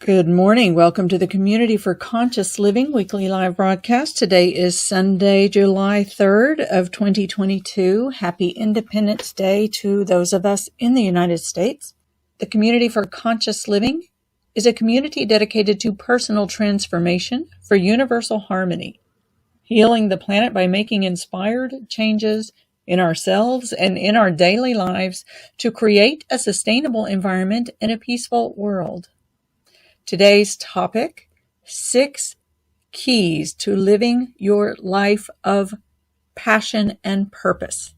Good morning. Welcome to the Community for Conscious Living weekly live broadcast. Today is Sunday, July 3rd of 2022. Happy Independence Day to those of us in the United States. The Community for Conscious Living is a community dedicated to personal transformation for universal harmony, healing the planet by making inspired changes in ourselves and in our daily lives to create a sustainable environment and a peaceful world. Today's topic, 6 keys to living your life of passion and purpose.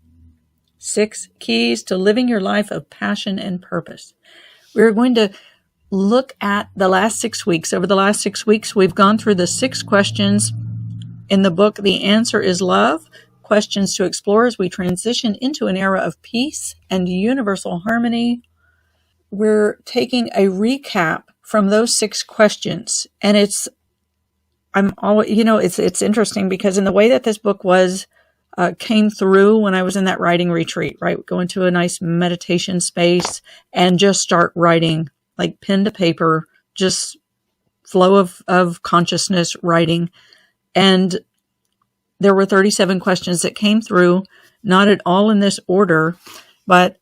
6 keys to living your life of passion and purpose. We're going to look at the last 6 weeks. Over the last 6 weeks, we've gone through the 6 questions in the book, The Answer is Love, questions to explore as we transition into an era of peace and universal harmony. We're taking a recap from those 6 questions. And it's interesting because in the way that this book came through when I was in that writing retreat, right? Go into a nice meditation space and just start writing, like pen to paper, just flow of consciousness writing. And there were 37 questions that came through, not at all in this order, but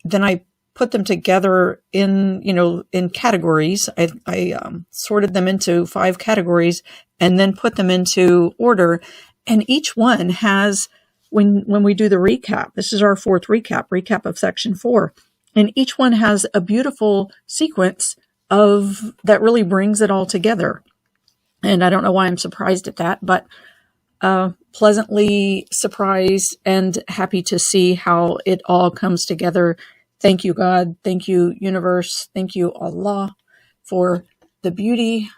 then I put them together in categories. I sorted them into 5 categories and then put them into order. And each one has, when we do the recap, this is our 4th recap of section 4. And each one has a beautiful sequence that really brings it all together. And I don't know why I'm surprised at that, but pleasantly surprised and happy to see how it all comes together. Thank you, God. Thank you, universe. Thank you, Allah, for the beauty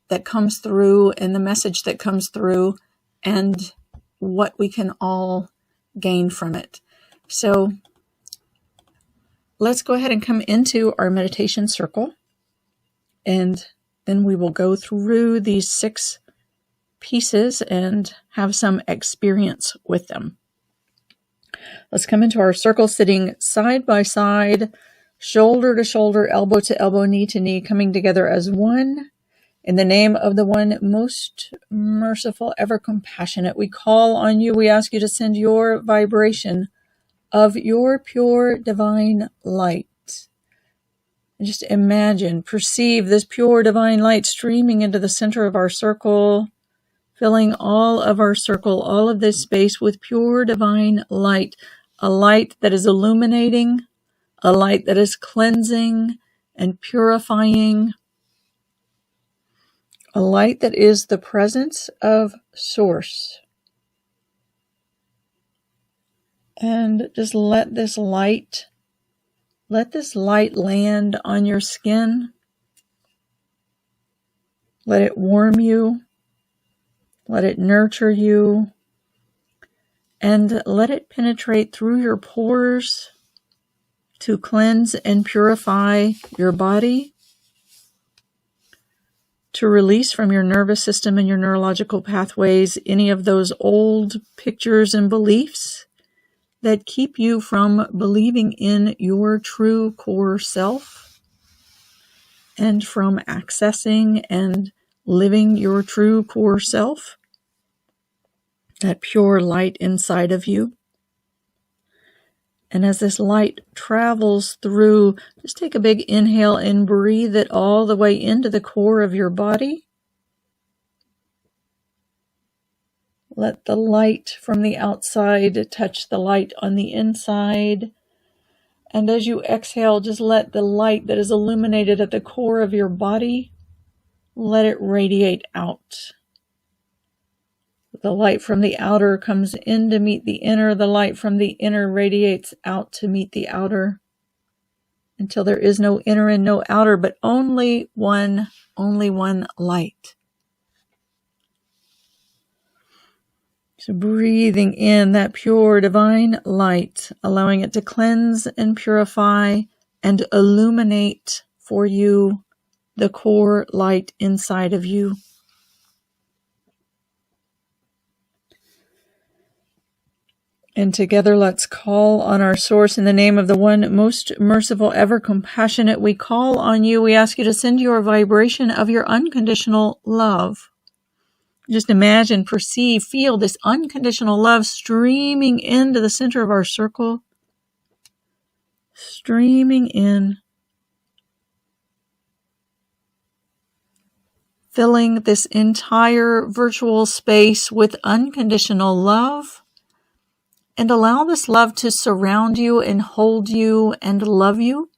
that comes through and the message that comes through and what we can all gain from it. So let's go ahead and come into our meditation circle, and then we will go through these 6 pieces and have some experience with them. Let's come into our circle, sitting side by side, shoulder to shoulder, elbow to elbow, knee to knee, coming together as one. In the name of the one most merciful, ever compassionate, we call on you. We ask you to send your vibration of your pure divine light. And just imagine, perceive this pure divine light streaming into the center of our circle, filling all of our circle, all of this space with pure divine light, a light that is illuminating, a light that is cleansing and purifying, a light that is the presence of Source. And just let this light land on your skin. Let it warm you. Let it nurture you, and let it penetrate through your pores to cleanse and purify your body, to release from your nervous system and your neurological pathways any of those old pictures and beliefs that keep you from believing in your true core self and from accessing and living your true core self, that pure light inside of you. And as this light travels through, just take a big inhale and breathe it all the way into the core of your body. Let the light from the outside touch the light on the inside. And as you exhale, just let the light that is illuminated at the core of your body, let it radiate out. The light from the outer comes in to meet the inner. The light from the inner radiates out to meet the outer, until there is no inner and no outer, but only one light. So breathing in that pure divine light, allowing it to cleanse and purify and illuminate for you the core light inside of you. And together let's call on our source in the name of the one most merciful, ever compassionate. We call on you. We ask you to send your vibration of your unconditional love. Just imagine, perceive, feel this unconditional love streaming into the center of our circle. Streaming in. Filling this entire virtual space with unconditional love. And allow this love to surround you and hold you and love you.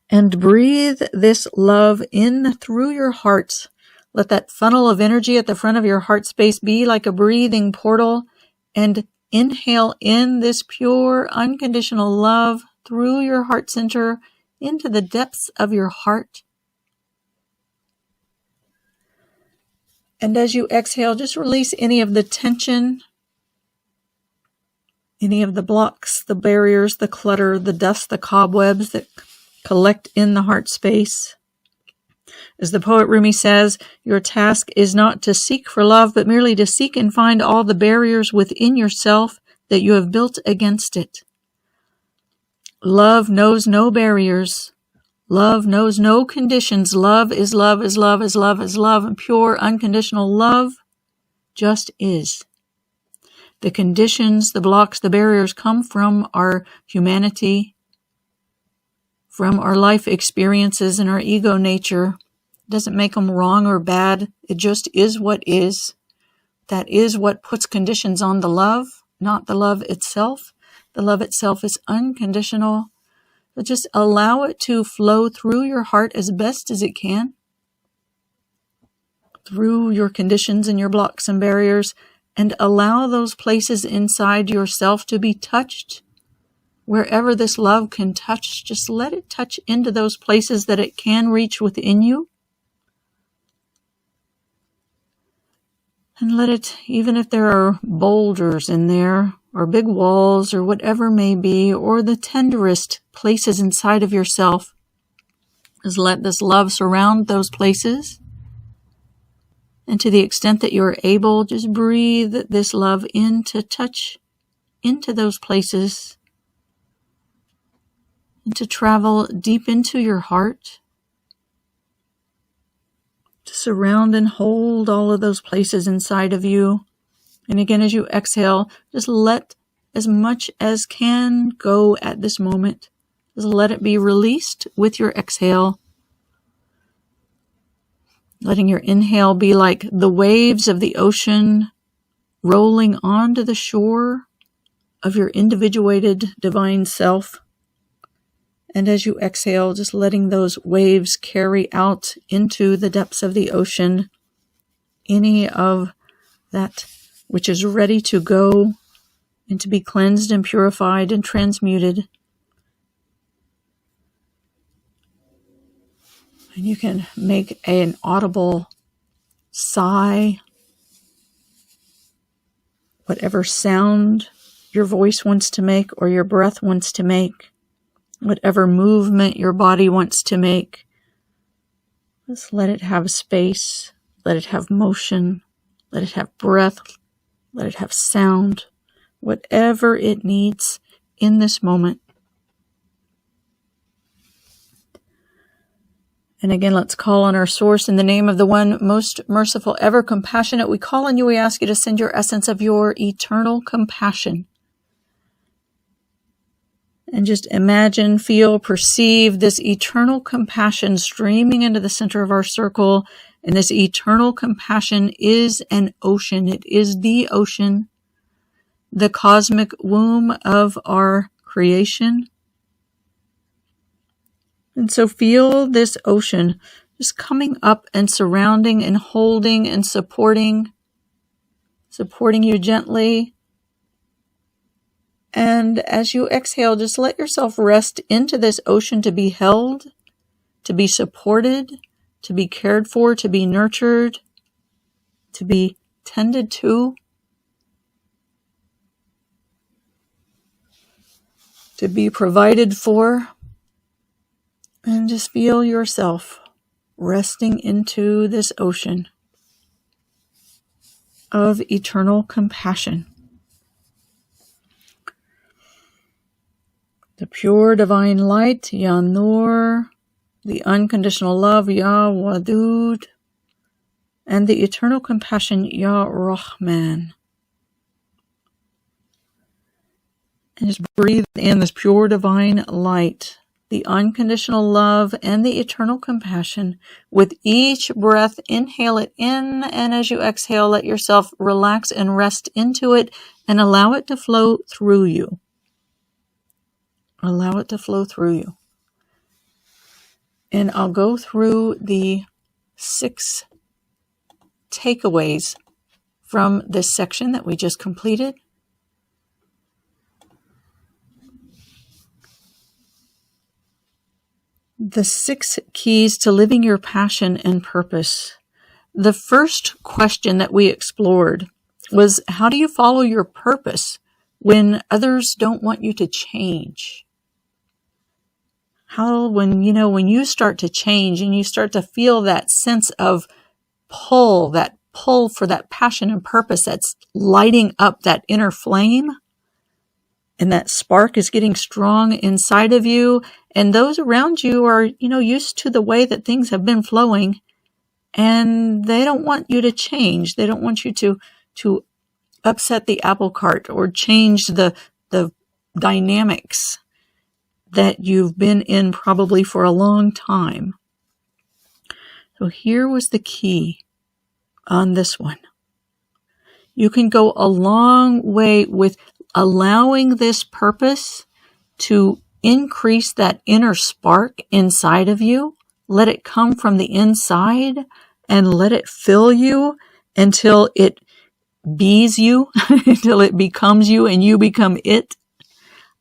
And breathe this love in through your heart. Let that funnel of energy at the front of your heart space be like a breathing portal. And inhale in this pure, unconditional love through your heart center into the depths of your heart. And as you exhale, just release any of the tension, any of the blocks, the barriers, the clutter, the dust, the cobwebs that collect in the heart space. As the poet Rumi says, your task is not to seek for love, but merely to seek and find all the barriers within yourself that you have built against it. Love knows no barriers. Love knows no conditions. Love is love is love is love is love. And pure, unconditional love just is. The conditions, the blocks, the barriers come from our humanity, from our life experiences and our ego nature. It doesn't make them wrong or bad. It just is what is. That is what puts conditions on the love, not the love itself. The love itself is unconditional. But just allow it to flow through your heart as best as it can, through your conditions and your blocks and barriers, and allow those places inside yourself to be touched. Wherever this love can touch, just let it touch into those places that it can reach within you. And let it, even if there are boulders in there, or big walls, or whatever may be, or the tenderest places inside of yourself, is let this love surround those places. And to the extent that you're able, just breathe this love in to touch into those places and to travel deep into your heart, to surround and hold all of those places inside of you. And again, as you exhale, just let as much as can go at this moment. Just let it be released with your exhale. Letting your inhale be like the waves of the ocean rolling onto the shore of your individuated divine self. And as you exhale, just letting those waves carry out into the depths of the ocean any of that which is ready to go and to be cleansed and purified and transmuted. And you can make an audible sigh, whatever sound your voice wants to make or your breath wants to make, whatever movement your body wants to make. Just let it have space, let it have motion, let it have breath, let it have sound, whatever it needs in this moment. And again, let's call on our source in the name of the one most merciful, ever compassionate. We call on you, we ask you to send your essence of your eternal compassion. And just imagine, feel, perceive this eternal compassion streaming into the center of our circle. And this eternal compassion is an ocean. It is the ocean, the cosmic womb of our creation. And so feel this ocean just coming up and surrounding and holding and supporting you gently. And as you exhale, just let yourself rest into this ocean to be held, to be supported, to be cared for, to be nurtured, to be tended to be provided for. And just feel yourself resting into this ocean of eternal compassion. The pure divine light, Ya Nur, the unconditional love, Ya Wadud, and the eternal compassion, Ya Rahman. And just breathe in this pure divine light, the unconditional love, and the eternal compassion. With each breath, inhale it in, and as you exhale, let yourself relax and rest into it, and allow it to flow through you. Allow it to flow through you. And I'll go through the 6 takeaways from this section that we just completed. The 6 keys to living your passion and purpose. The first question that we explored was, how do you follow your purpose when others don't want you to change? When you start to change and you start to feel that sense of pull for that passion and purpose that's lighting up that inner flame, and that spark is getting strong inside of you, and those around you are, used to the way that things have been flowing, and they don't want you to change. They don't want you to upset the apple cart or change the dynamics that you've been in probably for a long time. So here was the key on this one. You can go a long way with allowing this purpose to increase that inner spark inside of you. Let it come from the inside and let it fill you until it bees you, until it becomes you and you become it.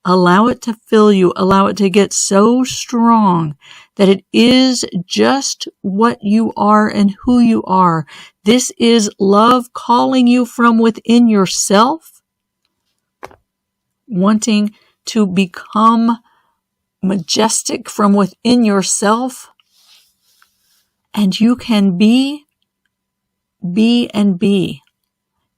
Allow it to fill you. Allow it to get so strong that it is just what you are and who you are. This is love calling you from within yourself, wanting to become majestic from within yourself. And you can be.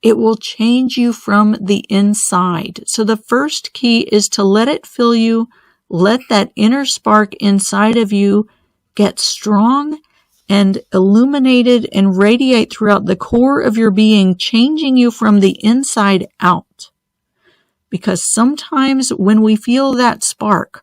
It will change you from the inside. So the first key is to let it fill you. Let that inner spark inside of you get strong and illuminated and radiate throughout the core of your being, changing you from the inside out. Because sometimes when we feel that spark,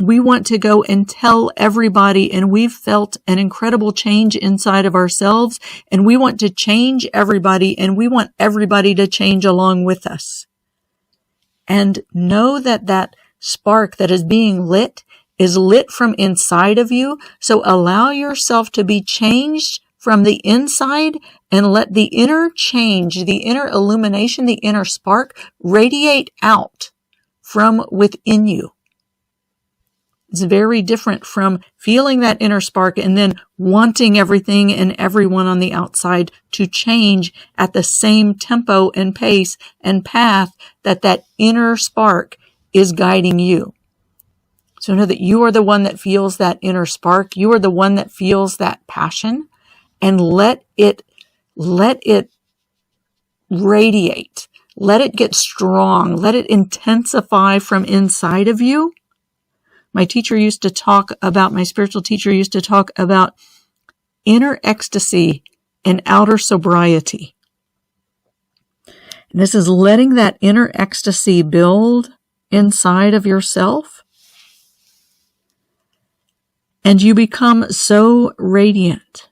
we want to go and tell everybody, and we've felt an incredible change inside of ourselves, and we want to change everybody, and we want everybody to change along with us. And know that that spark that is being lit is lit from inside of you. So allow yourself to be changed from the inside and let the inner change, the inner illumination, the inner spark radiate out from within you. It's very different from feeling that inner spark and then wanting everything and everyone on the outside to change at the same tempo and pace and path that that inner spark is guiding you. So know that you are the one that feels that inner spark. You are the one that feels that passion, and let it radiate. Let it get strong. Let it intensify from inside of you. My spiritual teacher used to talk about inner ecstasy and outer sobriety. And this is letting that inner ecstasy build inside of yourself. And you become so radiant.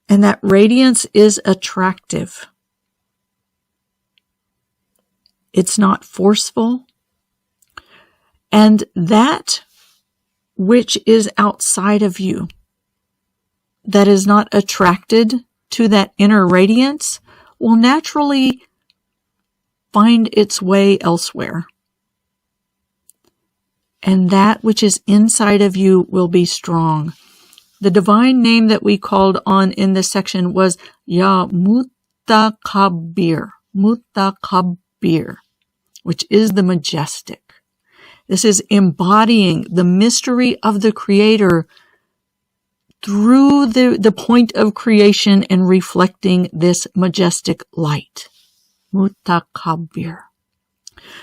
And that radiance is attractive. It's not forceful. And that which is outside of you, that is not attracted to that inner radiance, will naturally find its way elsewhere. And that which is inside of you will be strong. The divine name that we called on in this section was Ya Mutakabbir, which is the majestic. This is embodying the mystery of the Creator through the point of creation and reflecting this majestic light. Mutakabbir.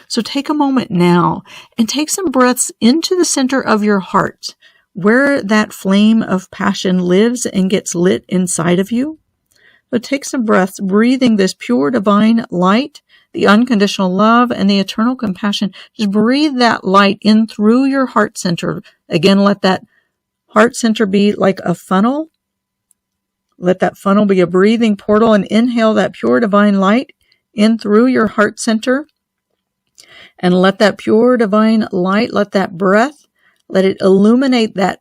So take a moment now and take some breaths into the center of your heart, where that flame of passion lives and gets lit inside of you. So take some breaths, breathing this pure divine light, the unconditional love, and the eternal compassion. Just breathe that light in through your heart center. Again, let that heart center be like a funnel. Let that funnel be a breathing portal, and inhale that pure divine light in through your heart center. And let that pure divine light, let that breath, let it illuminate that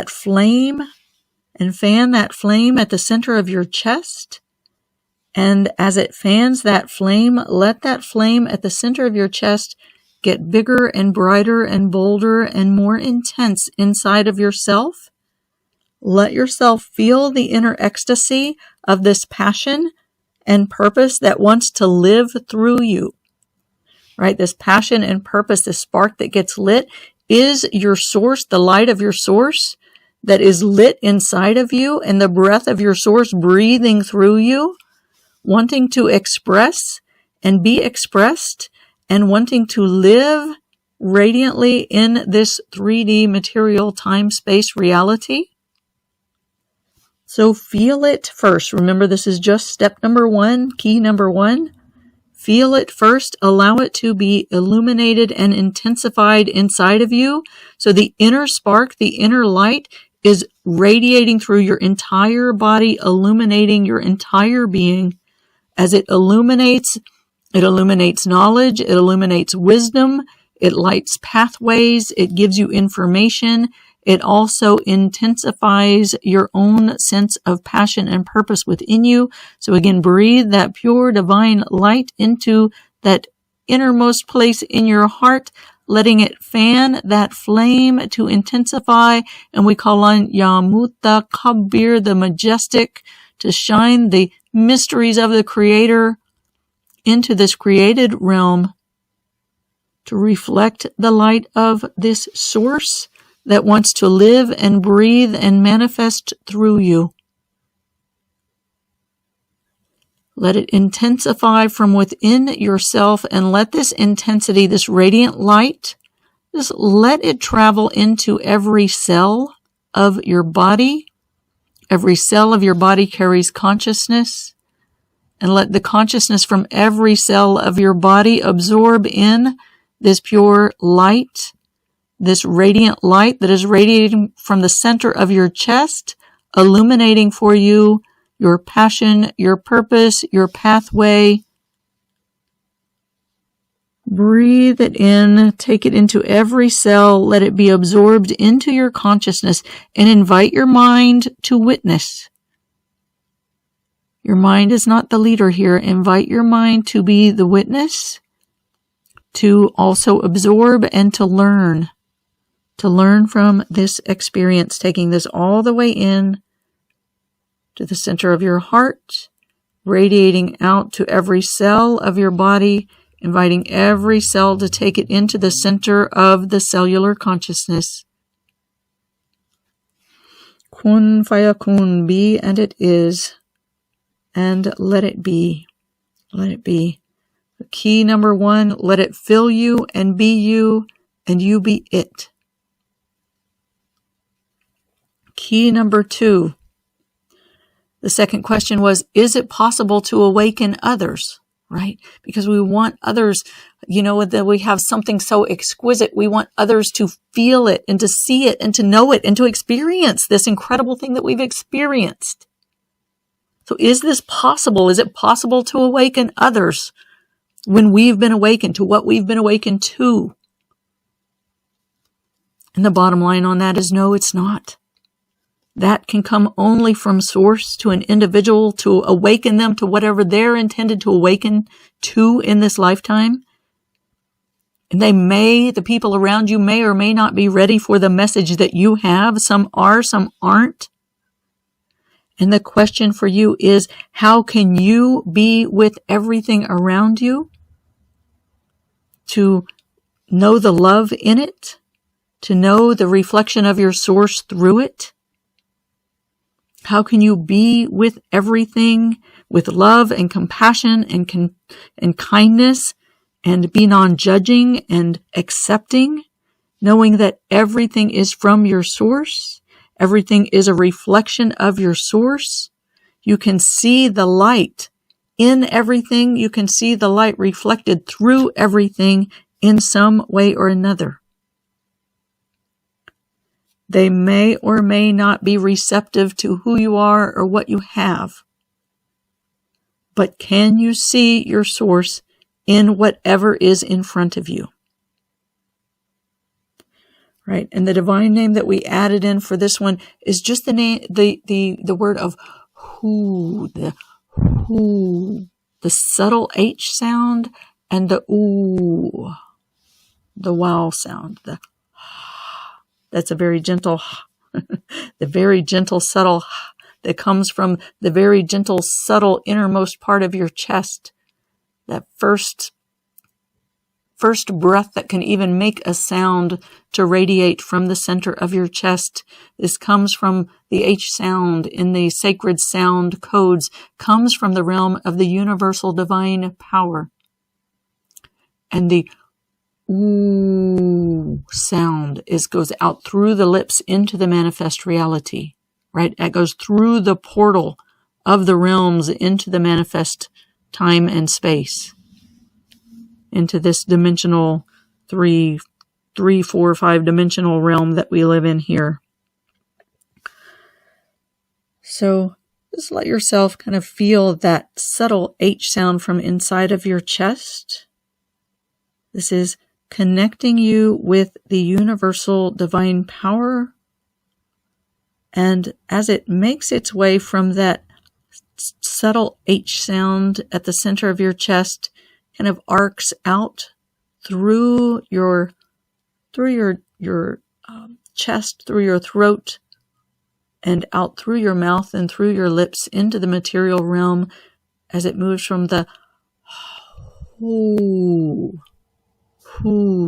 flame and fan that flame at the center of your chest. And as it fans that flame, let that flame at the center of your chest get bigger and brighter and bolder and more intense inside of yourself. Let yourself feel the inner ecstasy of this passion and purpose that wants to live through you. Right? This passion and purpose, this spark that gets lit, is your source, the light of your source that is lit inside of you, and the breath of your source breathing through you, wanting to express and be expressed, and wanting to live radiantly in this 3D material time-space reality. So feel it first. Remember, this is just step number 1, key number 1. Feel it first. Allow it to be illuminated and intensified inside of you. So the inner spark, the inner light is radiating through your entire body, illuminating your entire being. As it illuminates knowledge, it illuminates wisdom, it lights pathways, it gives you information. It also intensifies your own sense of passion and purpose within you. So again, breathe that pure divine light into that innermost place in your heart, letting it fan that flame to intensify. And we call on Yamuta Kabir, the Majestic, to shine the mysteries of the Creator into this created realm, to reflect the light of this source that wants to live and breathe and manifest through you. Let it intensify from within yourself, and let this intensity, this radiant light, just let it travel into every cell of your body. Every cell of your body carries consciousness, and let the consciousness from every cell of your body absorb in this pure light, this radiant light that is radiating from the center of your chest, illuminating for you your passion, your purpose, your pathway. Breathe it in, take it into every cell, let it be absorbed into your consciousness, and invite your mind to witness. Your mind is not the leader here. Invite your mind to be the witness, to also absorb and to learn from this experience, taking this all the way in to the center of your heart, radiating out to every cell of your body, inviting every cell to take it into the center of the cellular consciousness. Kun fayakun, be and it is, and let it be. Let it be. Key number 1, let it fill you, and you be it. Key number 2. The second question was, is it possible to awaken others? Right? Because we want others, that we have something so exquisite. We want others to feel it and to see it and to know it and to experience this incredible thing that we've experienced. So is this possible? Is it possible to awaken others when we've been awakened to what we've been awakened to? And the bottom line on that is no, it's not. That can come only from source to an individual, to awaken them to whatever they're intended to awaken to in this lifetime. And the people around you may or may not be ready for the message that you have. Some are, some aren't. And the question for you is, how can you be with everything around you to know the love in it, to know the reflection of your source through it? How can you be with everything with love and compassion and kindness and be non-judging and accepting, knowing that everything is from your source. Everything is a reflection of your source. You can see the light in everything. You can see the light reflected through everything in some way or another. They may or may not be receptive to who you are or what you have. But can you see your source in whatever is in front of you? Right? And the divine name that we added in for this one is just the name, the word of who, the subtle H sound and the ooh, the wow sound. That's a very gentle, the very gentle, subtle that comes from the very gentle, subtle innermost part of your chest. That first breath that can even make a sound to radiate from the center of your chest. This comes from the H sound in the sacred sound codes, comes from the realm of the universal divine power. And the ooh sound goes out through the lips into the manifest reality, right? It goes through the portal of the realms into the manifest time and space, into this dimensional 3, 4, 5 dimensional realm that we live in here. So just let yourself kind of feel that subtle H sound from inside of your chest. This is connecting you with the universal divine power. And as it makes its way from that subtle H sound at the center of your chest, kind of arcs out through your chest, through your throat, and out through your mouth and through your lips into the material realm as it moves from the whoo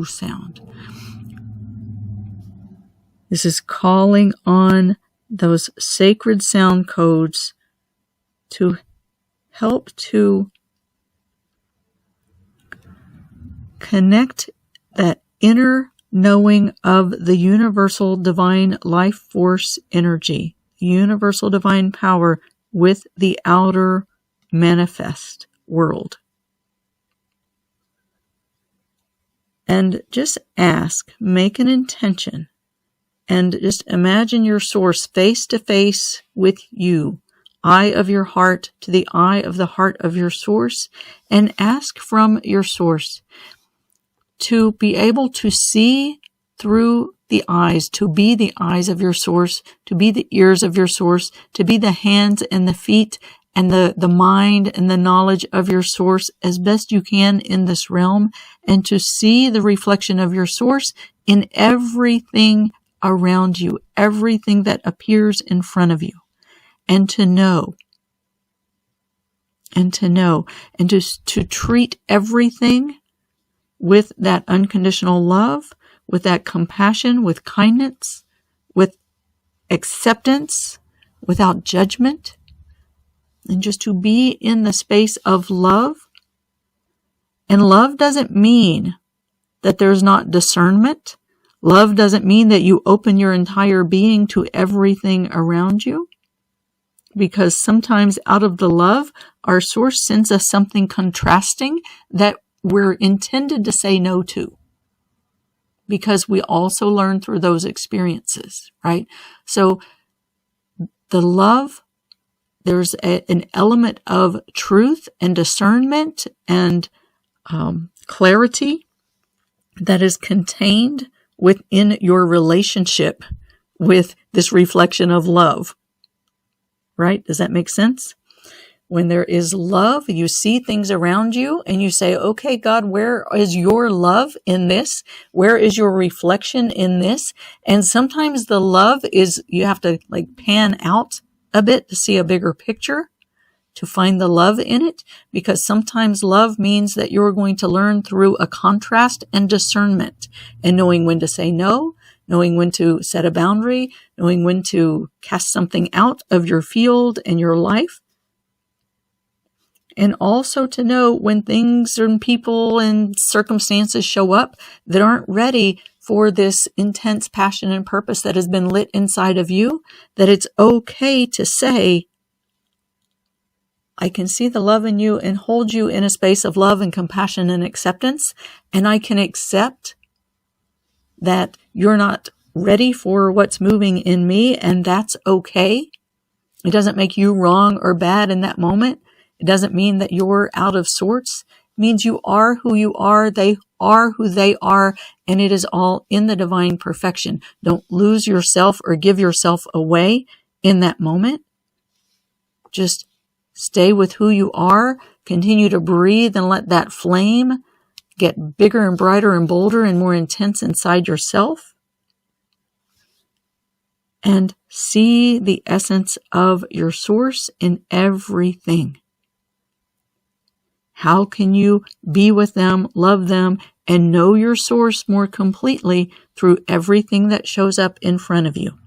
sound. This is calling on those sacred sound codes to help to connect that inner knowing of the universal divine life force energy, universal divine power, with the outer manifest world. And just ask, make an intention, and just imagine your source face to face with you, eye of your heart to the eye of the heart of your source, and ask from your source to be able to see through the eyes, to be the eyes of your source, to be the ears of your source, to be the hands and the feet and the mind and the knowledge of your source as best you can in this realm, and to see the reflection of your source in everything around you, everything that appears in front of you, and to know, and to treat everything with that unconditional love, with that compassion, with kindness, with acceptance, without judgment, and just to be in the space of love. And love doesn't mean that there's not discernment. Love doesn't mean that you open your entire being to everything around you. Because sometimes out of the love, our source sends us something contrasting that we're intended to say no to, because we also learn through those experiences, right? So the love, there's an element of truth and discernment and clarity that is contained within your relationship with this reflection of love, right? Does that make sense? When there is love, you see things around you and you say, okay, God, where is your love in this? Where is your reflection in this? And sometimes the love is, you have to like pan out a bit to see a bigger picture, to find the love in it, because sometimes love means that you're going to learn through a contrast and discernment, and knowing when to say no, knowing when to set a boundary, knowing when to cast something out of your field and your life. And also to know when things and people and circumstances show up that aren't ready for this intense passion and purpose that has been lit inside of you, that it's okay to say, I can see the love in you and hold you in a space of love and compassion and acceptance, and I can accept that you're not ready for what's moving in me, and that's okay. It doesn't make you wrong or bad in that moment. It doesn't mean that you're out of sorts. It means you are who you are, they are who they are, and it is all in the divine perfection. Don't lose yourself or give yourself away in that moment. Just stay with who you are, continue to breathe, and let that flame get bigger and brighter and bolder and more intense inside yourself. And see the essence of your source in everything. How can you be with them, love them, and know your source more completely through everything that shows up in front of you?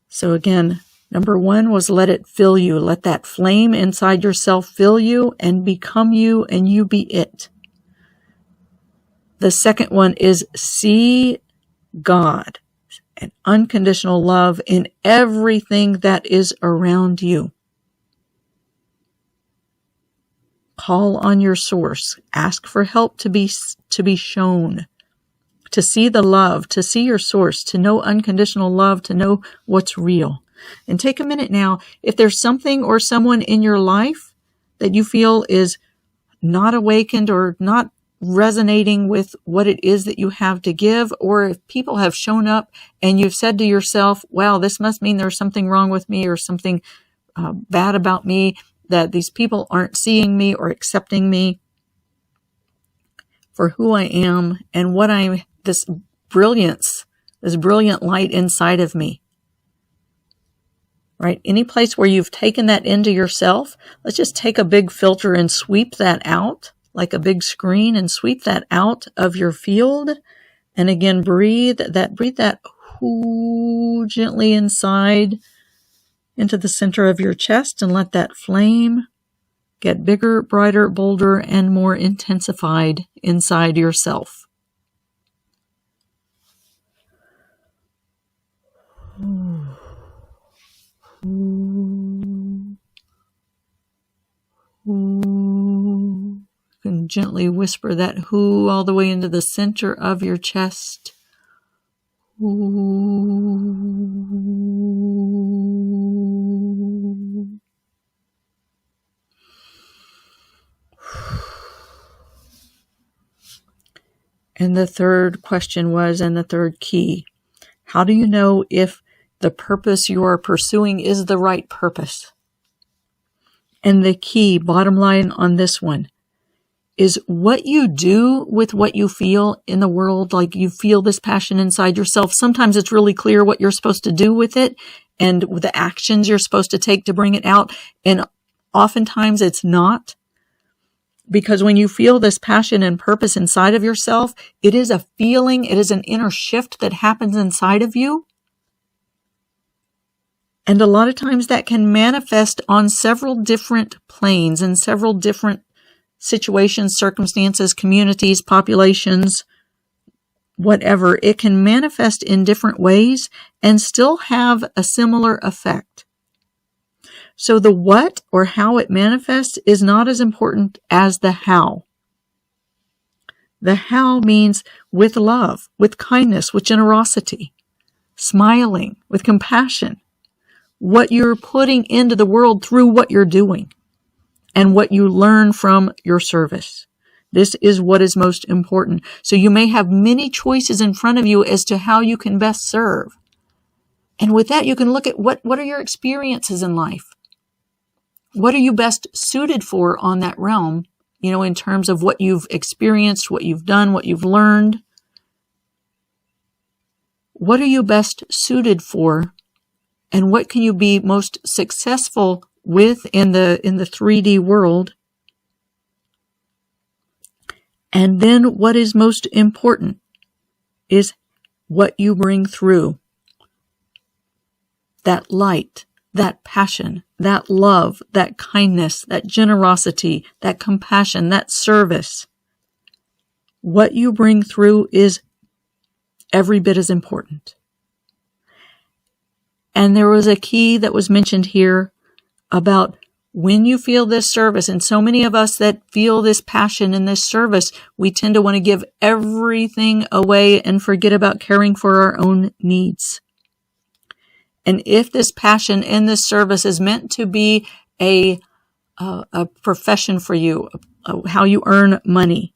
So again, number 1 was let it fill you. Let that flame inside yourself fill you and become you, and you be it. The second one is see God and unconditional love in everything that is around you. Call on your source. Ask for help to be shown, to see the love, to see your source, to know unconditional love, to know what's real. And take a minute now. If there's something or someone in your life that you feel is not awakened or not resonating with what it is that you have to give, or if people have shown up and you've said to yourself, wow, this must mean there's something wrong with me or something bad about me, that these people aren't seeing me or accepting me for who I am and what I'm, this brilliant light inside of me. Right? Any place where you've taken that into yourself, let's just take a big filter and sweep that out, like a big screen, and sweep that out of your field. And again, breathe that whoo gently inside into the center of your chest, and let that flame get bigger, brighter, bolder, and more intensified inside yourself. You can gently whisper that whoo all the way into the center of your chest. And the third question was, and the third key, how do you know if the purpose you are pursuing is the right purpose? And the key, bottom line on this one, is what you do with what you feel in the world. Like you feel this passion inside yourself. Sometimes it's really clear what you're supposed to do with it and the actions you're supposed to take to bring it out. And oftentimes it's not. Because when you feel this passion and purpose inside of yourself, it is a feeling, it is an inner shift that happens inside of you. And a lot of times that can manifest on several different planes and several different situations, circumstances, communities, populations, whatever. It can manifest in different ways and still have a similar effect. So the what or how it manifests is not as important as the how. The how means with love, with kindness, with generosity, smiling, with compassion. What you're putting into the world through what you're doing and what you learn from your service. This is what is most important. So you may have many choices in front of you as to how you can best serve. And with that, you can look at what are your experiences in life? What are you best suited for on that realm, in terms of what you've experienced, what you've done, what you've learned? What are you best suited for? And what can you be most successful with in the 3D world? And then what is most important is what you bring through. That light, that passion, that love, that kindness, that generosity, that compassion, that service, what you bring through is every bit as important. And there was a key that was mentioned here about when you feel this service, and so many of us that feel this passion in this service, we tend to want to give everything away and forget about caring for our own needs. And if this passion in this service is meant to be a profession for you, how you earn money,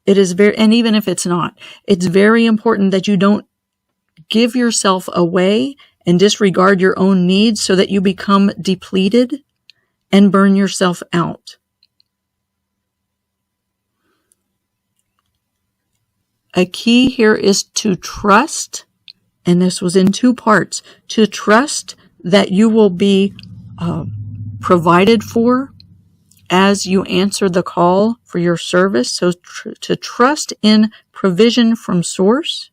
it is and even if it's not, it's very important that you don't give yourself away and disregard your own needs so that you become depleted and burn yourself out. A key here is to trust, and this was in 2 parts, to trust that you will be provided for as you answer the call for your service. So to trust in provision from source,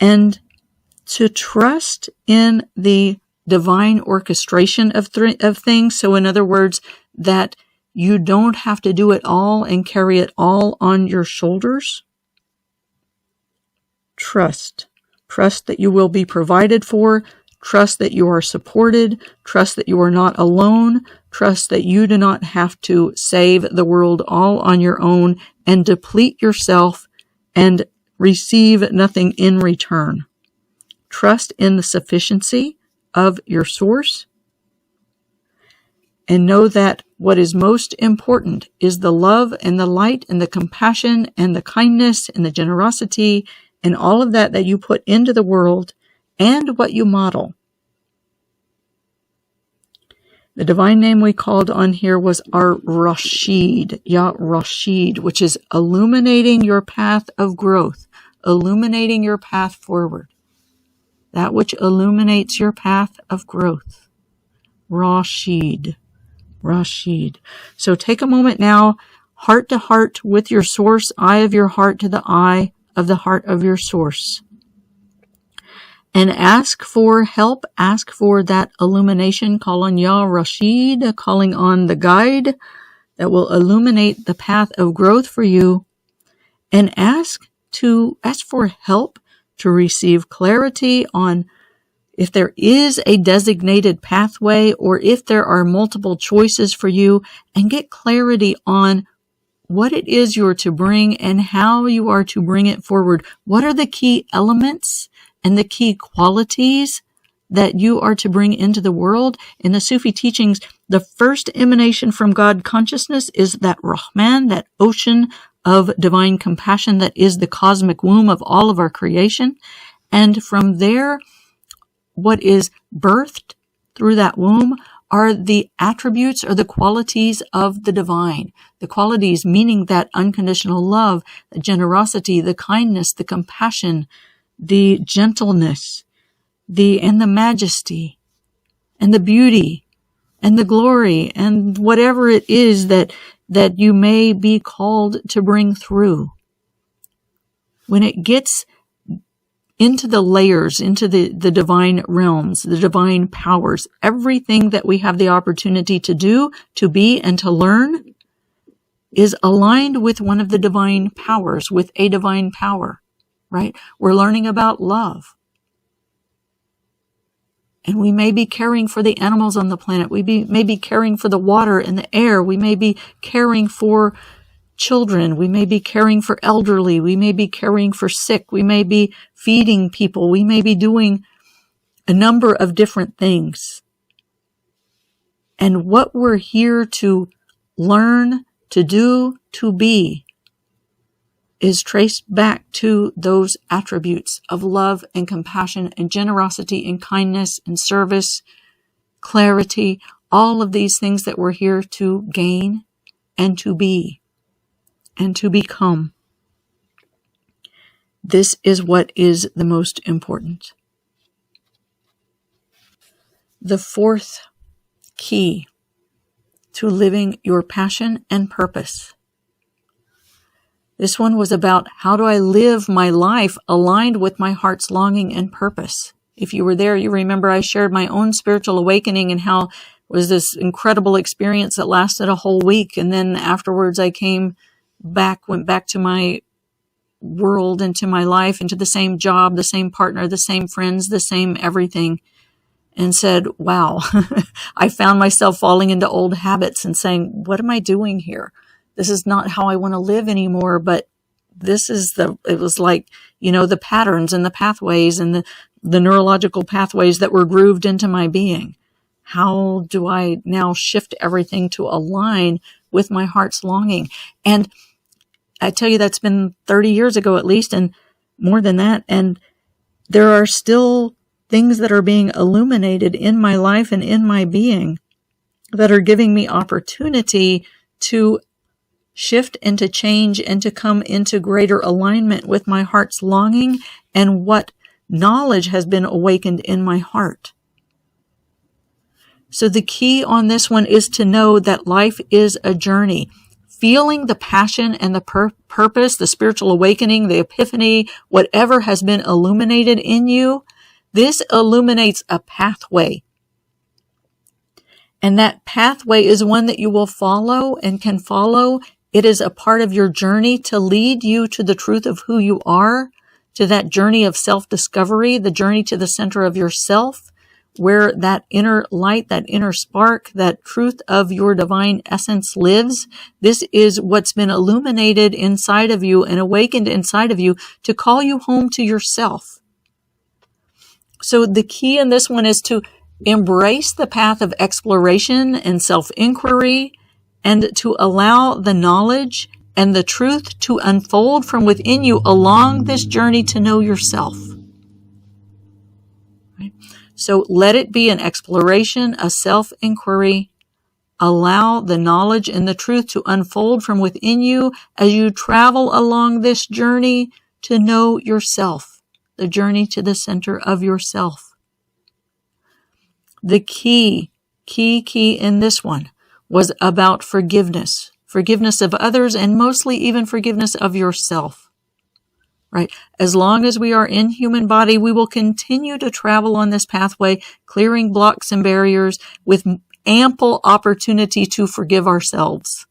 and to trust in the divine orchestration of things. So in other words, that you don't have to do it all and carry it all on your shoulders. Trust. Trust that you will be provided for. Trust that you are supported. Trust that you are not alone. Trust that you do not have to save the world all on your own and deplete yourself and receive nothing in return. Trust in the sufficiency of your source, and know that what is most important is the love and the light and the compassion and the kindness and the generosity and all of that you put into the world and what you model. The divine name we called on here was our Rashid, Yah Rashid, which is illuminating your path of growth, illuminating your path forward. That which illuminates your path of growth. Rashid. Rashid. So take a moment now, heart to heart with your source, eye of your heart to the eye of the heart of your source. And ask for help, ask for that illumination, call on Yah Rashid, calling on the guide that will illuminate the path of growth for you, and ask for help to receive clarity on if there is a designated pathway or if there are multiple choices for you, and get clarity on what it is you're to bring and how you are to bring it forward. What are the key elements and the key qualities that you are to bring into the world? In the Sufi teachings, the first emanation from God consciousness is that Rahman, that ocean of divine compassion that is the cosmic womb of all of our creation. And from there, what is birthed through that womb are the attributes or the qualities of the divine. The qualities meaning that unconditional love, the generosity, the kindness, the compassion, the gentleness, and the majesty, and the beauty, and the glory, and whatever it is that you may be called to bring through. When it gets into the layers, into the divine realms, the divine powers, everything that we have the opportunity to do, to be, and to learn is aligned with one of the divine powers, with a divine power, right? We're learning about love. And we may be caring for the animals on the planet. We may be caring for the water and the air. We may be caring for children. We may be caring for elderly. We may be caring for sick. We may be feeding people. We may be doing a number of different things. And what we're here to learn, to do, to be, is traced back to those attributes of love and compassion and generosity and kindness and service, clarity, all of these things that we're here to gain and to be and to become. This is what is the most important. The fourth key to living your passion and purpose. This one was about, how do I live my life aligned with my heart's longing and purpose? If you were there, you remember I shared my own spiritual awakening and how it was this incredible experience that lasted a whole week. And then afterwards I went back to my world, into my life, into the same job, the same partner, the same friends, the same everything, and said, wow, I found myself falling into old habits and saying, what am I doing here? This is not how I want to live anymore. But it was like, the patterns and the pathways and the neurological pathways that were grooved into my being. How do I now shift everything to align with my heart's longing? And I tell you, that's been 30 years ago at least, and more than that. And there are still things that are being illuminated in my life and in my being that are giving me opportunity to shift and to change and to come into greater alignment with my heart's longing and what knowledge has been awakened in my heart. So the key on this one is to know that life is a journey. Feeling the passion and the purpose, the spiritual awakening, the epiphany, whatever has been illuminated in you, this illuminates a pathway. And that pathway is one that you will follow and can follow. It is a part of your journey to lead you to the truth of who you are, to that journey of self-discovery, the journey to the center of yourself, where that inner light, that inner spark, that truth of your divine essence lives. This is what's been illuminated inside of you and awakened inside of you to call you home to yourself. So the key in this one is to embrace the path of exploration and self-inquiry, and to allow the knowledge and the truth to unfold from within you along this journey to know yourself. Right? So let it be an exploration, a self-inquiry. Allow the knowledge and the truth to unfold from within you as you travel along this journey to know yourself, the journey to the center of yourself. The key in this one was about forgiveness of others, and mostly even forgiveness of yourself. Right? As long as we are in human body, we will continue to travel on this pathway, clearing blocks and barriers with ample opportunity to forgive ourselves.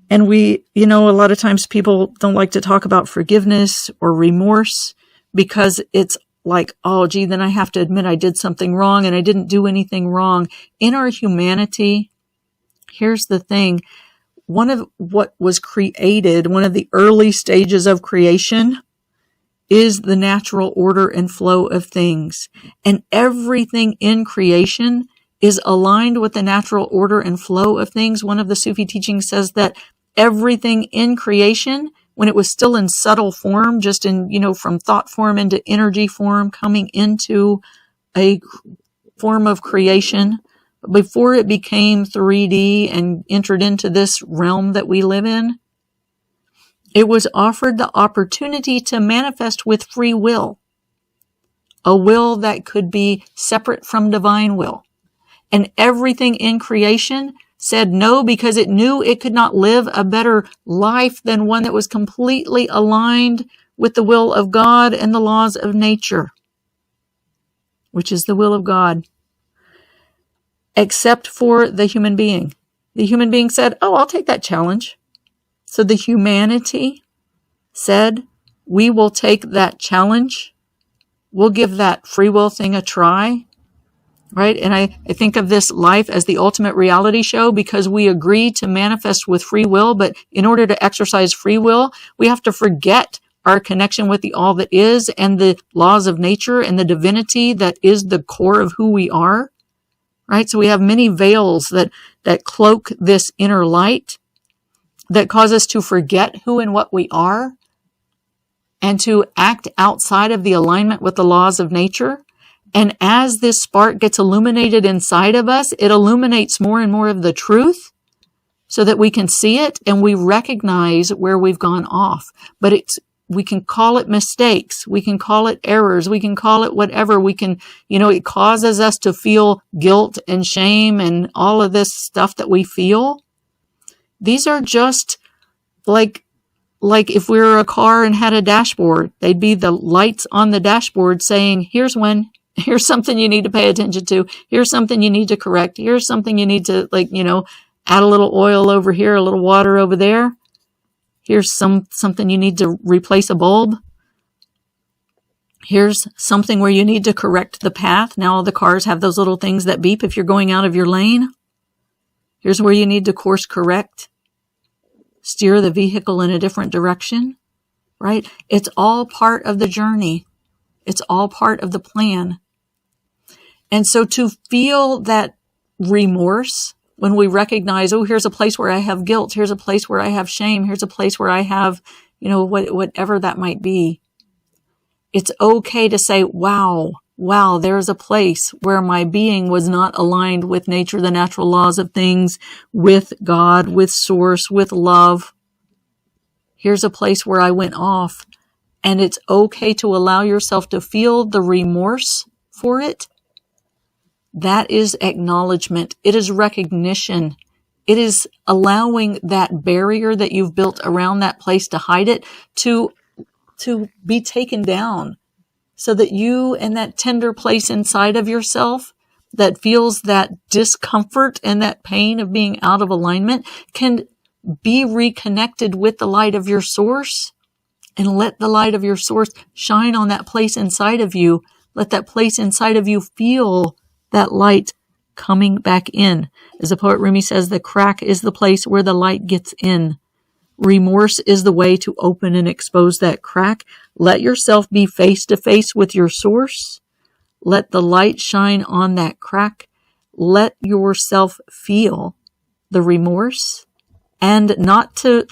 And a lot of times people don't like to talk about forgiveness or remorse because it's like, oh, gee, then I have to admit I did something wrong and I didn't do anything wrong. In our humanity, here's the thing. One of what was created, one of the early stages of creation, is the natural order and flow of things. And everything in creation is aligned with the natural order and flow of things. One of the Sufi teachings says that everything in creation, when it was still in subtle form, just in, from thought form into energy form, coming into a form of creation, before it became 3D and entered into this realm that we live in, it was offered the opportunity to manifest with free will, a will that could be separate from divine will. And everything in creation said no because it knew it could not live a better life than one that was completely aligned with the will of God and the laws of nature, which is the will of God. Except for the human being. The human being said, oh, I'll take that challenge. So the humanity said, we will take that challenge. We'll give that free will thing a try. Right? And I think of this life as the ultimate reality show because we agree to manifest with free will. But in order to exercise free will, we have to forget our connection with the all that is and the laws of nature and the divinity that is the core of who we are. Right? So we have many veils that cloak this inner light that cause us to forget who and what we are and to act outside of the alignment with the laws of nature. And as this spark gets illuminated inside of us, it illuminates more and more of the truth so that we can see it and we recognize where we've gone off. But we can call it mistakes. We can call it errors. We can call it whatever. We can, it causes us to feel guilt and shame and all of this stuff that we feel. These are just like like if we were a car and had a dashboard, they'd be the lights on the dashboard saying, here's something you need to pay attention to. Here's something you need to correct. Here's something you need to, add a little oil over here, a little water over there. Here's something you need to replace a bulb. Here's something where you need to correct the path. Now all the cars have those little things that beep if you're going out of your lane. Here's where you need to course correct. Steer the vehicle in a different direction, right? It's all part of the journey. It's all part of the plan. And so to feel that remorse when we recognize, oh, here's a place where I have guilt. Here's a place where I have shame. Here's a place where I have, whatever that might be. It's okay to say, wow, there's a place where my being was not aligned with nature, the natural laws of things, with God, with source, with love. Here's a place where I went off. And it's okay to allow yourself to feel the remorse for it. That is acknowledgement. It is recognition. It is allowing that barrier that you've built around that place to hide it to be taken down, so that you and that tender place inside of yourself that feels that discomfort and that pain of being out of alignment can be reconnected with the light of your source, and let the light of your source shine on that place inside of you. Let that place inside of you feel that light coming back in. As the poet Rumi says, the crack is the place where the light gets in. Remorse is the way to open and expose that crack. Let yourself be face to face with your source. Let the light shine on that crack. Let yourself feel the remorse, and not to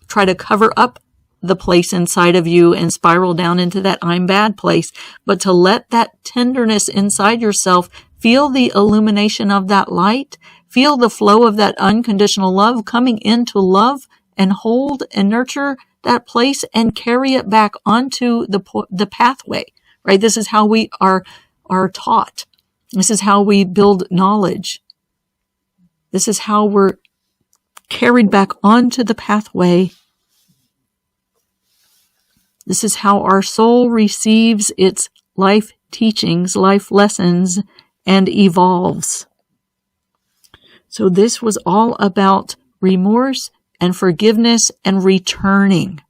try to cover up the place inside of you and spiral down into that I'm bad place, but to let that tenderness inside yourself feel the illumination of that light, feel the flow of that unconditional love coming into love, and hold and nurture that place and carry it back onto the pathway, right? This is how we are taught. This is how we build knowledge. This is how we're carried back onto the pathway. This is how our soul receives its life teachings, life lessons, and evolves. So this was all about remorse and forgiveness and returning,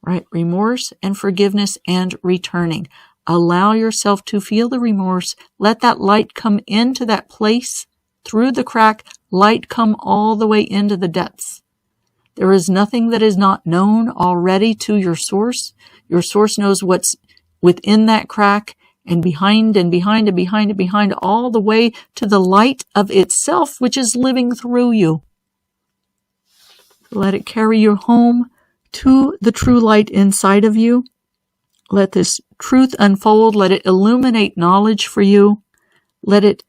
right? Remorse and forgiveness and returning. Allow yourself to feel the remorse. Let that light come into that place through the crack. Light come all the way into the depths. There is nothing that is not known already to your source. Your source knows what's within that crack and behind and behind and behind and behind, all the way to the light of itself, which is living through you. Let it carry you home to the true light inside of you. Let this truth unfold. Let it illuminate knowledge for you. Let it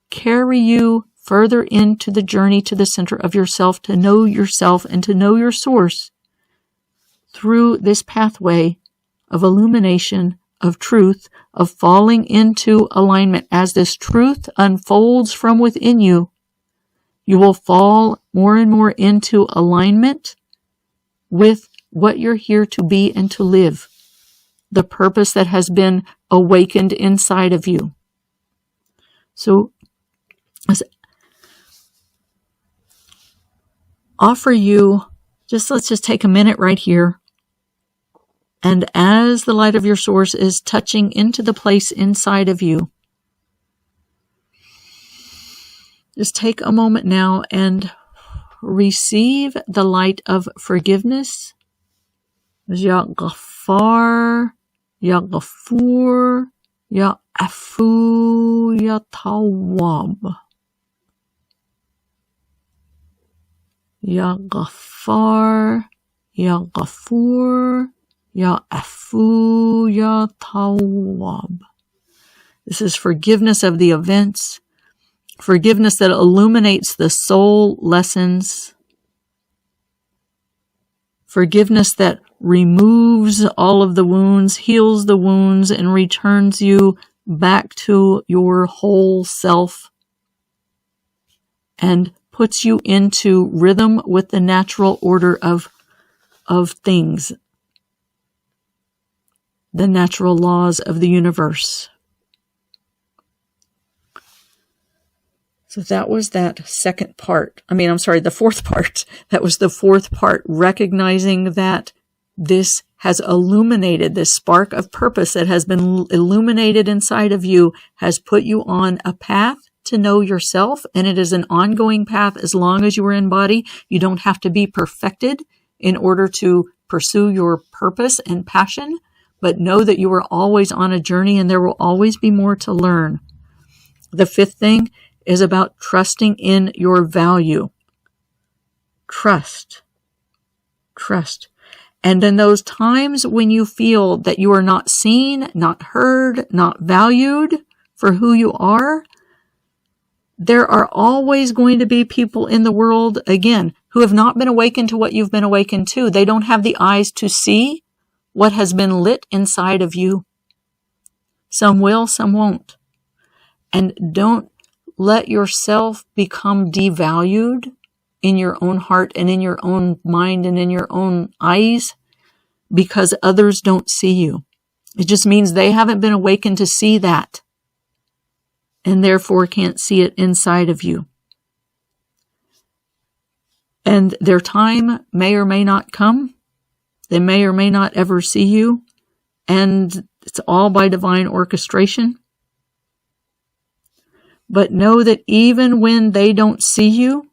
carry you further into the journey to the center of yourself, to know yourself and to know your source through this pathway of illumination, of truth, of falling into alignment. As this truth unfolds from within you, you will fall more and more into alignment with what you're here to be and to live, the purpose that has been awakened inside of you. So, offer you, let's just take a minute right here. And as the light of your source is touching into the place inside of you, just take a moment now and receive the light of forgiveness. Ya Ghaffar, Ya Ghafoor, Ya Afu, Ya Tawwab. Ya Ghaffar, Ya Ghafoor, Ya Afu, Ya Tawwab. This is forgiveness of the events, forgiveness that illuminates the soul lessons, forgiveness that removes all of the wounds, heals the wounds, and returns you back to your whole self, and puts you into rhythm with the natural order of of things, the natural laws of the universe. So that was that second part. The fourth part. That was the fourth part, recognizing that this has illuminated, this spark of purpose that has been illuminated inside of you has put you on a path to know yourself. And it is an ongoing path as long as you are in body. You don't have to be perfected in order to pursue your purpose and passion, but know that you are always on a journey and there will always be more to learn. The fifth thing is about trusting in your value. Trust. And in those times when you feel that you are not seen, not heard, not valued for who you are, there are always going to be people in the world, again, who have not been awakened to what you've been awakened to. They don't have the eyes to see what has been lit inside of you. Some will, some won't. And don't let yourself become devalued in your own heart and in your own mind and in your own eyes because others don't see you. It just means they haven't been awakened to see that and therefore can't see it inside of you. And their time may or may not come. They may or may not ever see you. And it's all by divine orchestration. But know that even when they don't see you,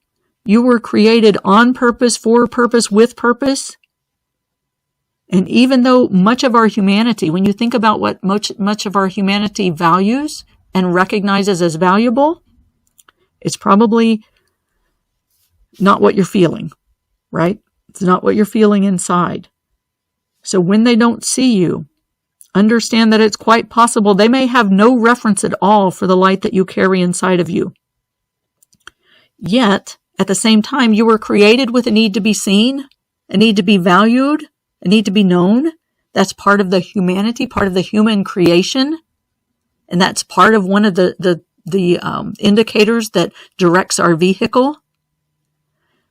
you were created on purpose, for purpose, with purpose. And even though much of our humanity, when you think about what much of our humanity values and recognizes as valuable, it's probably not what you're feeling, right? It's not what you're feeling inside. So when they don't see you, understand that it's quite possible they may have no reference at all for the light that you carry inside of you. Yet, at the same time, you were created with a need to be seen, a need to be valued, a need to be known. That's part of the humanity, part of the human creation. And that's part of one of the indicators that directs our vehicle.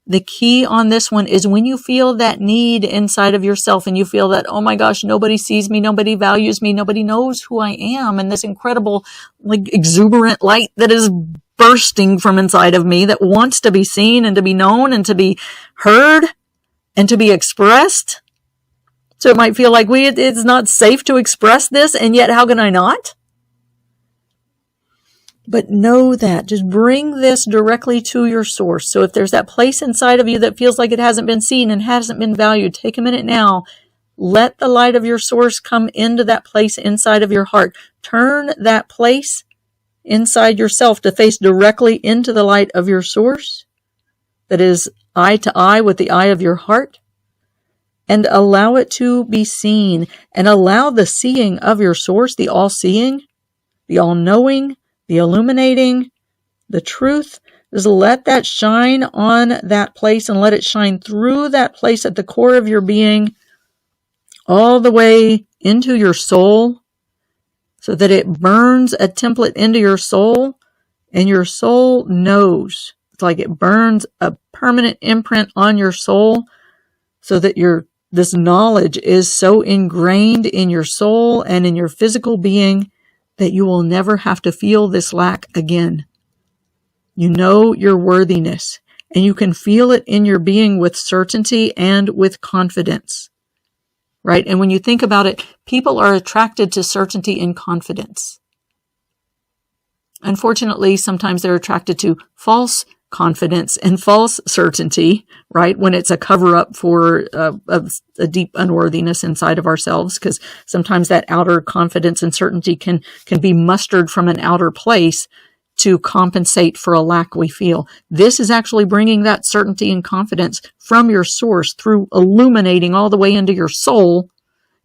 The key on this one is when you feel that need inside of yourself and you feel that, oh my gosh, nobody sees me, nobody values me, nobody knows who I am, and this incredible, exuberant light that is bursting from inside of me that wants to be seen and to be known and to be heard and to be expressed. So it might feel like it's not safe to express this, and yet how can I not? But know that. Just bring this directly to your source. So if there's that place inside of you that feels like it hasn't been seen and hasn't been valued, take a minute now. Let the light of your source come into that place inside of your heart. Turn that place inside yourself to face directly into the light of your source. That is eye to eye with the eye of your heart. And allow it to be seen. And allow the seeing of your source, the all-seeing, the all-knowing, the illuminating, the truth, is let that shine on that place and let it shine through that place at the core of your being all the way into your soul so that it burns a template into your soul and your soul knows. It's like it burns a permanent imprint on your soul so that this knowledge is so ingrained in your soul and in your physical being that you will never have to feel this lack again. You know your worthiness, and you can feel it in your being with certainty and with confidence, right? And when you think about it, people are attracted to certainty and confidence. Unfortunately, sometimes they're attracted to false confidence and false certainty, right? When it's a cover-up for a deep unworthiness inside of ourselves, because sometimes that outer confidence and certainty can be mustered from an outer place to compensate for a lack we feel. This is actually bringing that certainty and confidence from your source through illuminating all the way into your soul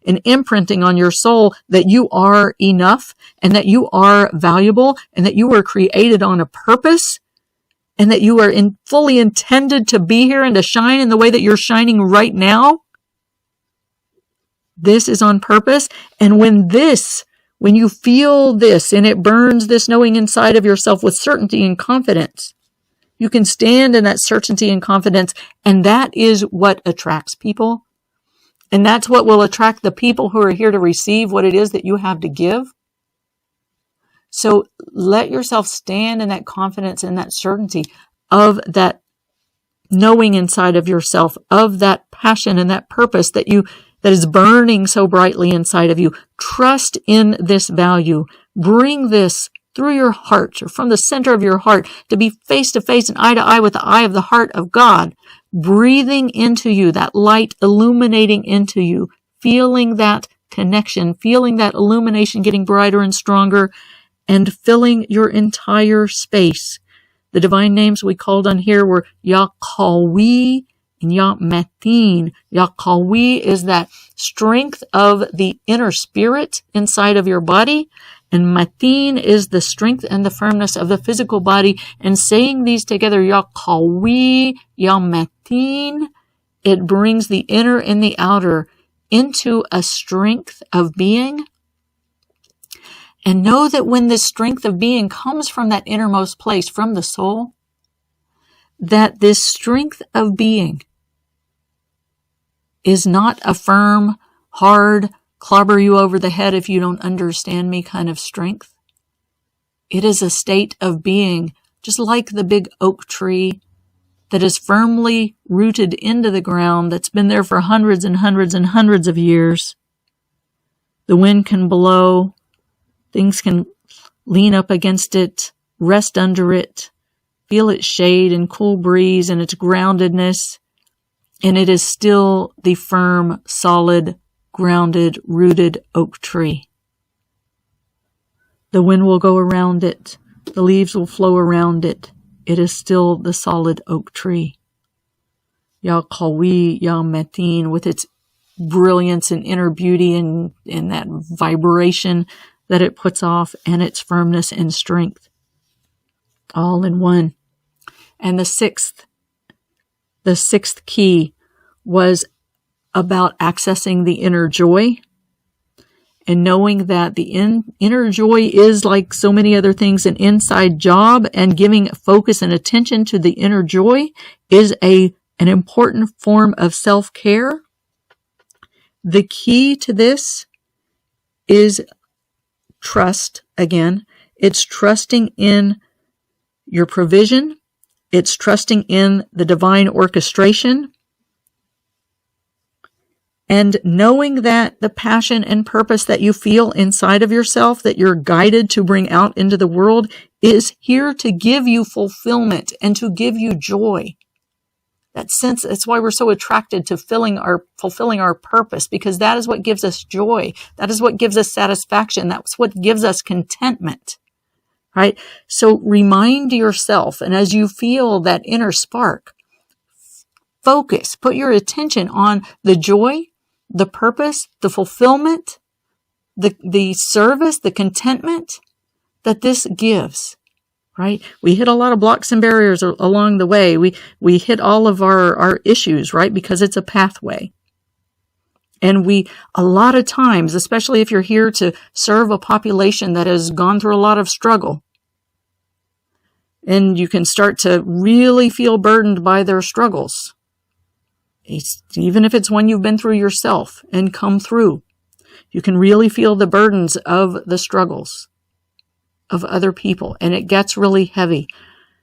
and imprinting on your soul that you are enough and that you are valuable and that you were created on a purpose and that you are fully intended to be here and to shine in the way that you're shining right now. This is on purpose. And when you feel this and it burns this knowing inside of yourself with certainty and confidence, you can stand in that certainty and confidence. And that is what attracts people. And that's what will attract the people who are here to receive what it is that you have to give. So let yourself stand in that confidence and that certainty of that knowing inside of yourself, of that passion and that purpose that is burning so brightly inside of you. Trust in this value. Bring this through your heart, or from the center of your heart, to be face to face and eye to eye with the eye of the heart of God, breathing into you, that light illuminating into you, feeling that connection, feeling that illumination getting brighter and stronger, and filling your entire space. The divine names we called on here were Yahweh and Yahmatin. Yahweh is that strength of the inner spirit inside of your body, and Matin is the strength and the firmness of the physical body. And saying these together, Yahweh, Yahmatin, it brings the inner and the outer into a strength of being. And know that when this strength of being comes from that innermost place, from the soul, that this strength of being is not a firm, hard, clobber you over the head if you don't understand me kind of strength. It is a state of being, just like the big oak tree that is firmly rooted into the ground, that's been there for hundreds and hundreds and hundreds of years. The wind can blow. Things can lean up against it, rest under it, feel its shade and cool breeze and its groundedness, and it is still the firm, solid, grounded, rooted oak tree. The wind will go around it. The leaves will flow around it. It is still the solid oak tree. Yahweh, Yahmatin, with its brilliance and inner beauty and that vibration that it puts off, and its firmness and strength, all in one. And the sixth key was about accessing the inner joy, and knowing that the inner joy is, like so many other things, an inside job, and giving focus and attention to the inner joy is an important form of self-care. The key to this is trust. Again, it's trusting in your provision. It's trusting in the divine orchestration, and knowing that the passion and purpose that you feel inside of yourself, that you're guided to bring out into the world, is here to give you fulfillment and to give you joy. That sense, that's why we're so attracted to fulfilling our purpose, because that is what gives us joy. That is what gives us satisfaction. That's what gives us contentment, right? So remind yourself, and as you feel that inner spark, focus, put your attention on the joy, the purpose, the fulfillment, the service, the contentment that this gives. Right? We hit a lot of blocks and barriers along the way. We hit all of our issues, right? Because it's a pathway. And a lot of times, especially if you're here to serve a population that has gone through a lot of struggle, and you can start to really feel burdened by their struggles. Even if it's one you've been through yourself and come through, you can really feel the burdens of the struggles of other people, and it gets really heavy.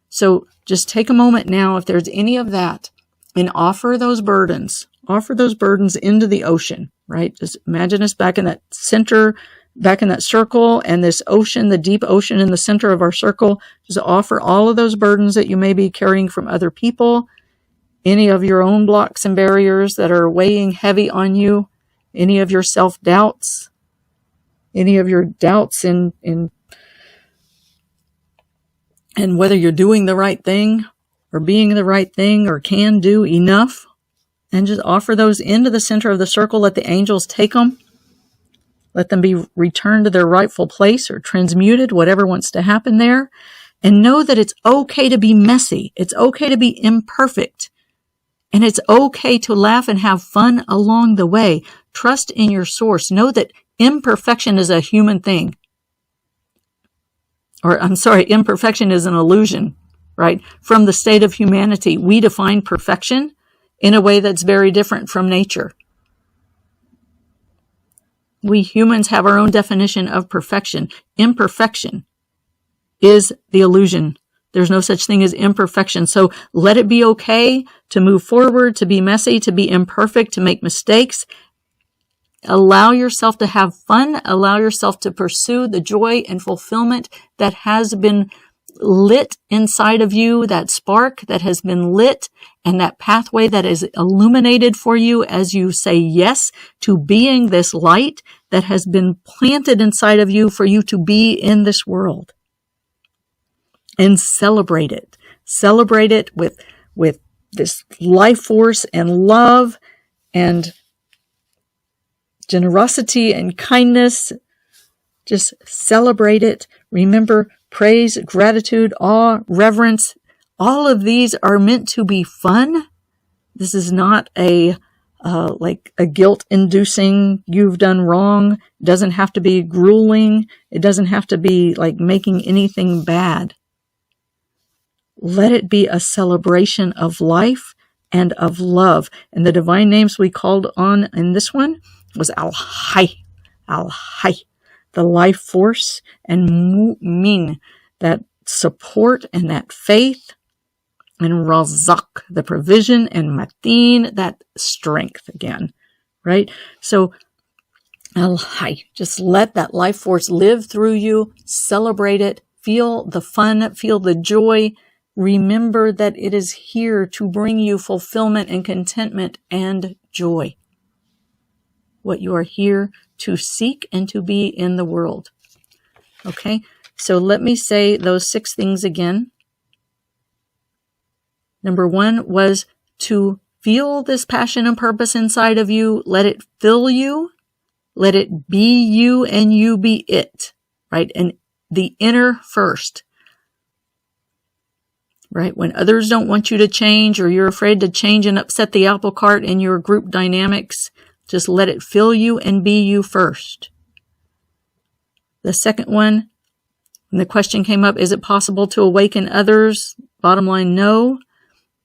So just take a moment now, if there's any of that, and offer those burdens into the ocean, right? Just imagine us back in that center, back in that circle, and this ocean, the deep ocean in the center of our circle. Just offer all of those burdens that you may be carrying from other people, any of your own blocks and barriers that are weighing heavy on you, any of your self-doubts, any of your doubts in and whether you're doing the right thing or being the right thing or can do enough, and just offer those into the center of the circle. Let the angels take them. Let them be returned to their rightful place or transmuted, whatever wants to happen there. And know that it's okay to be messy. It's okay to be imperfect. And it's okay to laugh and have fun along the way. Trust in your source. Know that imperfection is a human thing. Imperfection is an illusion, right? From the state of humanity, we define perfection in a way that's very different from nature. We humans have our own definition of perfection. Imperfection is the illusion. There's no such thing as imperfection. So let it be okay to move forward, to be messy, to be imperfect, to make mistakes. Allow yourself to have fun. Allow yourself to pursue the joy and fulfillment that has been lit inside of you, that spark that has been lit, and that pathway that is illuminated for you as you say yes to being this light that has been planted inside of you for you to be in this world. And celebrate it. Celebrate it with this life force and love and generosity and kindness. Just celebrate it. Remember, praise, gratitude, awe, reverence, all of these are meant to be fun. This is not like a guilt-inducing, you've done wrong. It doesn't have to be grueling. It doesn't have to be like making anything bad. Let it be a celebration of life and of love. And the divine names we called on in this one was Al-Hay, Al-Hay, the life force, and Mu'min, that support and that faith, and Razak, the provision, and Matin, that strength again, right? So Al-Hay, just let that life force live through you, celebrate it, feel the fun, feel the joy. Remember that it is here to bring you fulfillment and contentment and joy. What you are here to seek and to be in the world. Okay, so let me say those 6 things again. Number 1 was to feel this passion and purpose inside of you. Let it fill you. Let it be you and you be it, right? And the inner first. Right? When others don't want you to change, or you're afraid to change and upset the apple cart in your group dynamics, just let it fill you and be you first. The second one, when the question came up, is it possible to awaken others? Bottom line, no.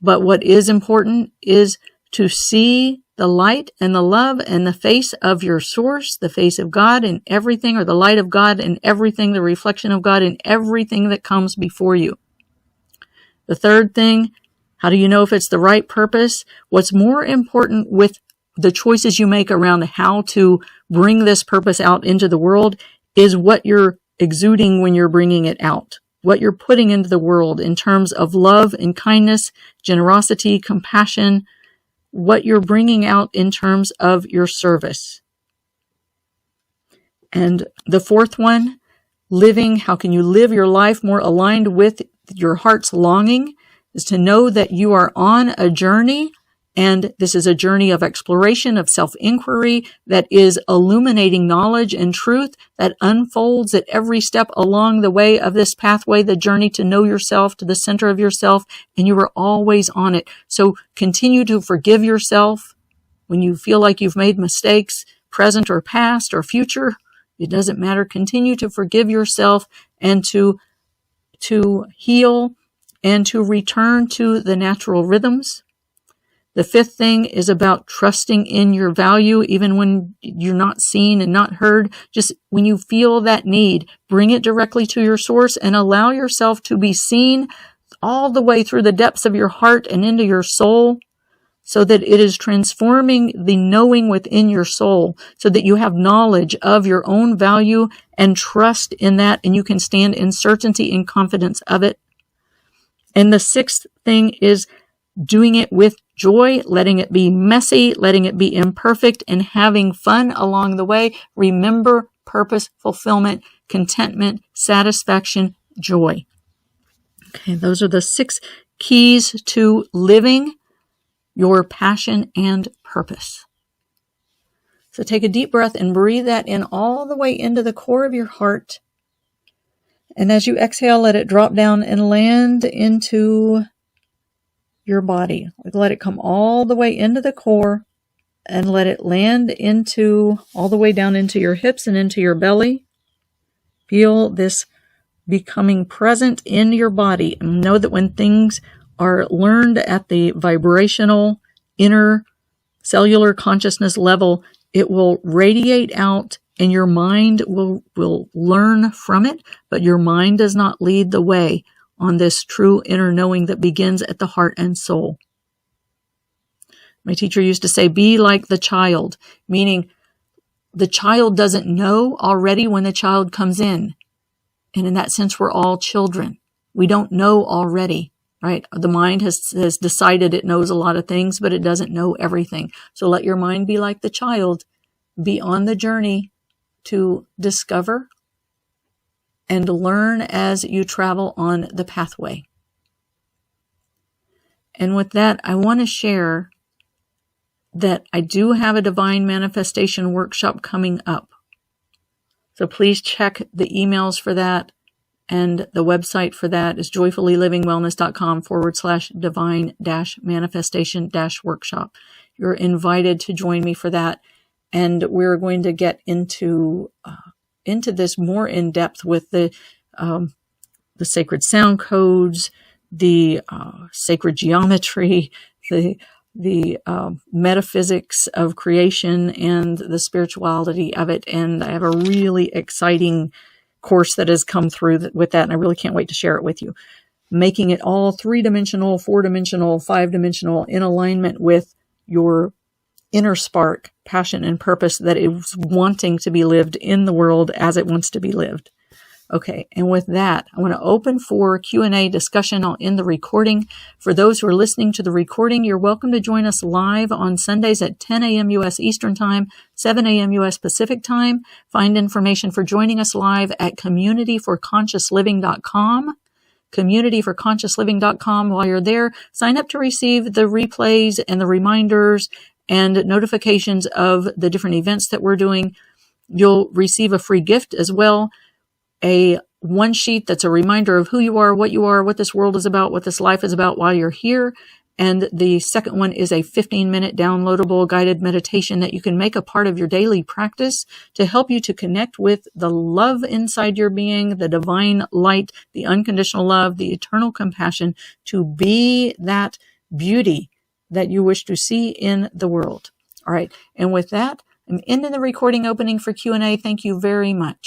But what is important is to see the light and the love and the face of your source, the face of God in everything, or the light of God in everything, the reflection of God in everything that comes before you. The third thing, how do you know if it's the right purpose? What's more important with the choices you make around how to bring this purpose out into the world is what you're exuding when you're bringing it out, what you're putting into the world in terms of love and kindness, generosity, compassion, what you're bringing out in terms of your service. And the fourth one, living, how can you live your life more aligned with your heart's longing, is to know that you are on a journey, and this is a journey of exploration, of self-inquiry, that is illuminating knowledge and truth that unfolds at every step along the way of this pathway, the journey to know yourself, to the center of yourself, and you are always on it. So continue to forgive yourself when you feel like you've made mistakes, present or past or future. It doesn't matter. Continue to forgive yourself and to heal and to return to the natural rhythms. The fifth thing is about trusting in your value, even when you're not seen and not heard. Just when you feel that need, bring it directly to your source and allow yourself to be seen all the way through the depths of your heart and into your soul, so that it is transforming the knowing within your soul, so that you have knowledge of your own value and trust in that, and you can stand in certainty and confidence of it. And the sixth thing is doing it with joy, letting it be messy, letting it be imperfect, and having fun along the way. Remember purpose, fulfillment, contentment, satisfaction, joy. Okay, those are the 6 keys to living your passion and purpose. So take a deep breath and breathe that in all the way into the core of your heart. And as you exhale, let it drop down and land into your body. Let it come all the way into the core and let it land into all the way down into your hips and into your belly. Feel this becoming present in your body, and know that when things are learned at the vibrational inner cellular consciousness level, it will radiate out and your mind will learn from it, but your mind does not lead the way on this true inner knowing that begins at the heart and soul. My teacher used to say, be like the child, meaning the child doesn't know already when the child comes in. And in that sense, we're all children. We don't know already, right? The mind has decided it knows a lot of things, but it doesn't know everything. So let your mind be like the child. Be on the journey to discover and learn as you travel on the pathway. And with that, I want to share that I do have a divine manifestation workshop coming up. So please check the emails for that, and the website for that is joyfullylivingwellness.com/divine-manifestation-workshop. You're invited to join me for that, and we're going to get into this more in depth with the sacred sound codes, the sacred geometry, the metaphysics of creation, and the spirituality of it. And I have a really exciting course that has come through with that, and I really can't wait to share it with you. Making it all 3-dimensional, 4-dimensional, 5-dimensional, in alignment with your inner spark, passion, and purpose that is wanting to be lived in the world as it wants to be lived. Okay, and with that, I want to open for Q&A discussion. I'll end the recording. For those who are listening to the recording, you're welcome to join us live on Sundays at 10 a.m. U.S. Eastern Time, 7 a.m. U.S. Pacific Time. Find information for joining us live at communityforconsciousliving.com. communityforconsciousliving.com. While you're there, sign up to receive the replays and the reminders and notifications of the different events that we're doing. You'll receive a free gift as well. A one sheet that's a reminder of who you are, what this world is about, what this life is about while you're here. And the second one is a 15-minute downloadable guided meditation that you can make a part of your daily practice to help you to connect with the love inside your being, the divine light, the unconditional love, the eternal compassion, to be that beauty that you wish to see in the world. All right. And with that, I'm ending the recording opening for Q&A. Thank you very much.